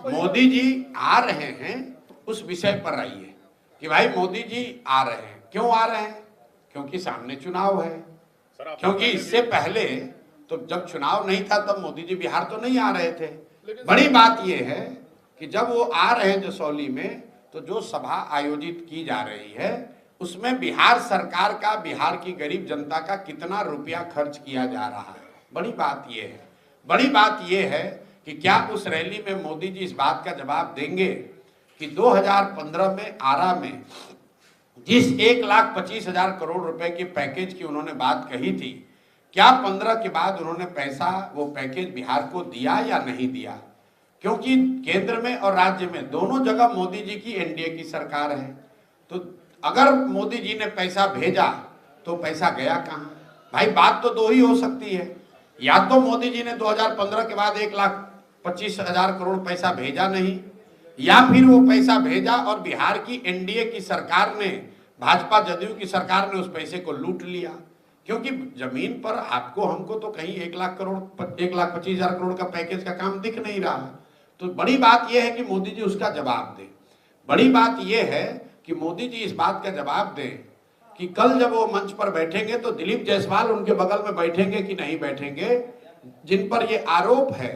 मोदी जी आ रहे हैं उस विषय पर आइए कि भाई मोदी जी आ रहे हैं, क्यों आ रहे हैं? क्योंकि सामने चुनाव है। क्योंकि इससे पहले तो जब चुनाव नहीं था तब मोदी जी बिहार तो नहीं आ रहे थे। बड़ी बात यह है कि जब वो आ रहे हैं जसौली में, तो जो सभा आयोजित की जा रही है उसमें बिहार सरकार का, बिहार की गरीब जनता का कितना रुपया खर्च किया जा रहा है, बड़ी बात यह है। बड़ी बात यह है कि क्या उस रैली में मोदी जी इस बात का जवाब देंगे कि 2015 में आरा में जिस 1,25,000 करोड़ रुपए के पैकेज की उन्होंने बात कही थी, क्या 15 के बाद उन्होंने पैसा, वो पैकेज बिहार को दिया या नहीं दिया? क्योंकि केंद्र में और राज्य में दोनों जगह मोदी जी की एनडीए की सरकार है। तो अगर मोदी जी ने पैसा भेजा तो पैसा गया कहां? भाई बात तो दो ही हो सकती है, या तो मोदी जी ने 2015 के बाद 1,25,000 करोड़ पैसा भेजा नहीं, या फिर वो पैसा भेजा और बिहार की एनडीए की सरकार ने, भाजपा जदयू की सरकार ने उस पैसे को लूट लिया। क्योंकि जमीन पर आपको हमको तो कहीं 1,25,000 करोड़ का पैकेज का काम दिख नहीं रहा। तो बड़ी बात यह है कि मोदी जी उसका जवाब दें। बड़ी बात यह है कि मोदी जी इस बात का जवाब दें कि कल जब वो मंच पर बैठेंगे तो दिलीप जायसवाल उनके बगल में बैठेंगे कि नहीं बैठेंगे, जिन पर यह आरोप है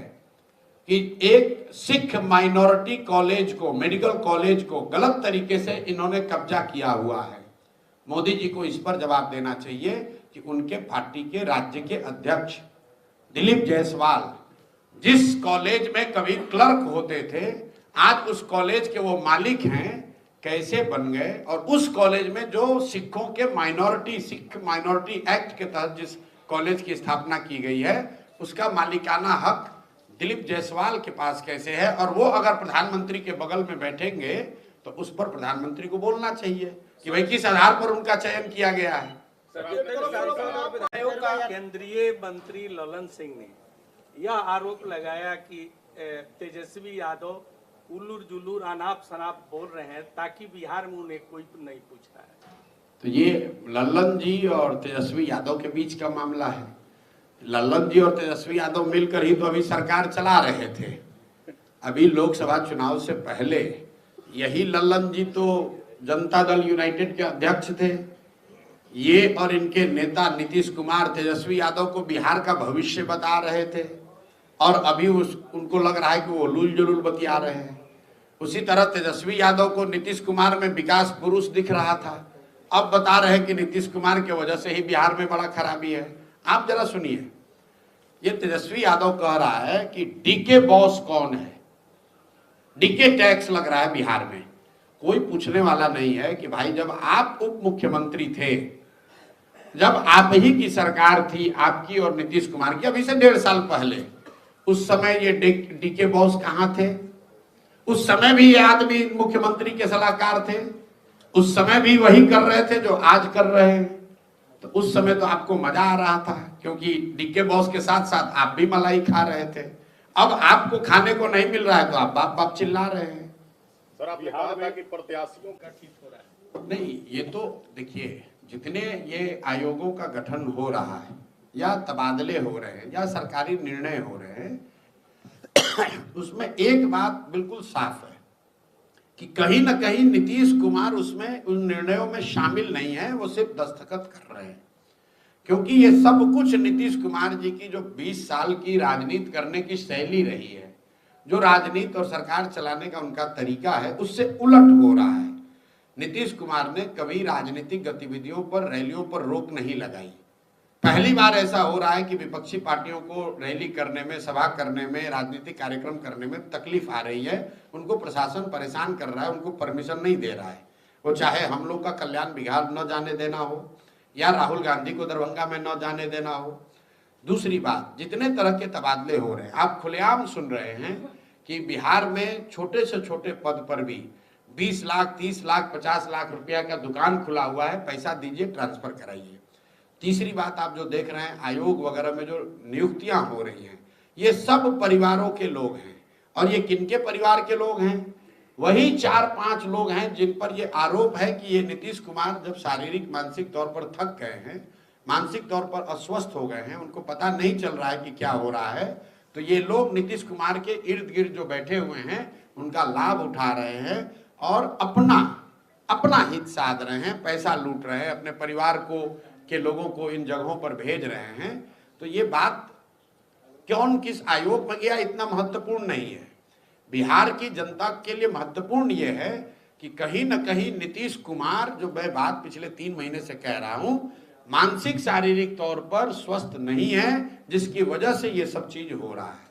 कि एक सिख माइनॉरिटी कॉलेज को, मेडिकल कॉलेज को गलत तरीके से इन्होंने कब्जा किया हुआ है। मोदी जी को इस पर जवाब देना चाहिए कि उनके पार्टी के राज्य के अध्यक्ष दिलीप जायसवाल जिस कॉलेज में कभी क्लर्क होते थे, आज उस कॉलेज के वो मालिक हैं, कैसे बन गए? और उस कॉलेज में जो सिखों के माइनॉरिटी, सिख माइनॉरिटी एक्ट के तहत जिस कॉलेज की स्थापना की गई है, उसका मालिकाना हक दिलीप जायसवाल के पास कैसे है? और वो अगर प्रधानमंत्री के बगल में बैठेंगे तो उस पर प्रधानमंत्री को बोलना चाहिए कि भाई किस आधार पर उनका चयन किया गया है। केंद्रीय मंत्री ललन सिंह ने यह आरोप लगाया कि तेजस्वी यादव उल्लूर जुल्लूर अनाप शनाप बोल रहे हैं ताकि बिहार में उन्हें कोई नहीं पूछ रहा है। तो ये ललन जी और तेजस्वी यादव के बीच का मामला है। ललन जी और तेजस्वी यादव मिलकर ही तो अभी सरकार चला रहे थे। अभी लोकसभा चुनाव से पहले यही ललन जी तो जनता दल यूनाइटेड के अध्यक्ष थे। ये और इनके नेता नीतीश कुमार तेजस्वी यादव को बिहार का भविष्य बता रहे थे, और अभी उनको लग रहा है कि वो लूल जुलूल बतिया रहे हैं। उसी तरह तेजस्वी यादव को नीतीश कुमार में विकास पुरुष दिख रहा था, अब बता रहे हैं कि नीतीश कुमार की वजह से ही बिहार में बड़ा खराबी है। आप जरा सुनिए, ये तेजस्वी यादव कह रहा है कि डीके बॉस कौन है, डीके टैक्स लग रहा है बिहार में। कोई पूछने वाला नहीं है कि भाई जब आप उप मुख्यमंत्री थे, जब आप ही की सरकार थी, आपकी और नीतीश कुमार की, अभी से 1.5 साल पहले, उस समय ये डीके बॉस कहां थे? उस समय भी ये आदमी मुख्यमंत्री के सलाहकार थे, उस समय भी वही कर रहे थे जो आज कर रहे हैं। तो उस समय तो आपको मजा आ रहा था क्योंकि डीके बॉस के साथ साथ आप भी मलाई खा रहे थे। अब आपको खाने को नहीं मिल रहा है तो आप बाप बाप चिल्ला रहे हैं। सर आपने कहा था कि प्रत्याशियों का ठीक हो रहा है। नहीं, ये तो देखिए, जितने ये आयोगों का गठन हो रहा है या तबादले हो रहे हैं या सरकारी निर्णय हो रहे हैं, उसमें एक बात बिल्कुल साफ है कि कहीं ना कहीं नीतीश कुमार उसमें उन निर्णयों में शामिल नहीं है, वो सिर्फ दस्तखत कर रहे हैं। क्योंकि ये सब कुछ नीतीश कुमार जी की जो 20 साल की राजनीति करने की शैली रही है, जो राजनीति और सरकार चलाने का उनका तरीका है, उससे उलट हो रहा है। नीतीश कुमार ने कभी राजनीतिक गतिविधियों पर, रैलियों पर रोक नहीं लगाई। पहली बार ऐसा हो रहा है कि विपक्षी पार्टियों को रैली करने में, सभा करने में, राजनीतिक कार्यक्रम करने में तकलीफ आ रही है। उनको प्रशासन परेशान कर रहा है, उनको परमिशन नहीं दे रहा है। वो चाहे हम लोग का कल्याण बिहार न जाने देना हो या राहुल गांधी को दरभंगा में न जाने देना हो। दूसरी बात, जितने तरह के तबादले हो रहे हैं, आप खुलेआम सुन रहे हैं कि बिहार में छोटे से छोटे पद पर भी 20 लाख, 30 लाख, 50 लाख रुपया का दुकान खुला हुआ है, पैसा दीजिए, ट्रांसफर कराइए। तीसरी बात, आप जो देख रहे हैं आयोग वगैरह में जो नियुक्तियां हो रही हैं, ये सब परिवारों के लोग हैं। और ये किनके परिवार के लोग हैं? वही 4-5 लोग हैं जिन पर ये आरोप है कि ये नीतीश कुमार जब शारीरिक मानसिक तौर पर थक गए हैं, मानसिक तौर पर अस्वस्थ हो गए हैं, उनको पता नहीं चल रहा है कि क्या हो रहा है, तो ये लोग नीतीश कुमार के इर्द गिर्द जो बैठे हुए हैं उनका लाभ उठा रहे हैं और अपना हित साध रहे हैं, पैसा लूट रहे हैं, अपने परिवार को के लोगों को इन जगहों पर भेज रहे हैं। तो ये बात कौन किस आयोग में गया इतना महत्वपूर्ण नहीं है। बिहार की जनता के लिए महत्वपूर्ण ये है कि कहीं न कहीं नीतीश कुमार, जो मैं बात पिछले 3 महीने से कह रहा हूं, मानसिक शारीरिक तौर पर स्वस्थ नहीं है, जिसकी वजह से ये सब चीज हो रहा है।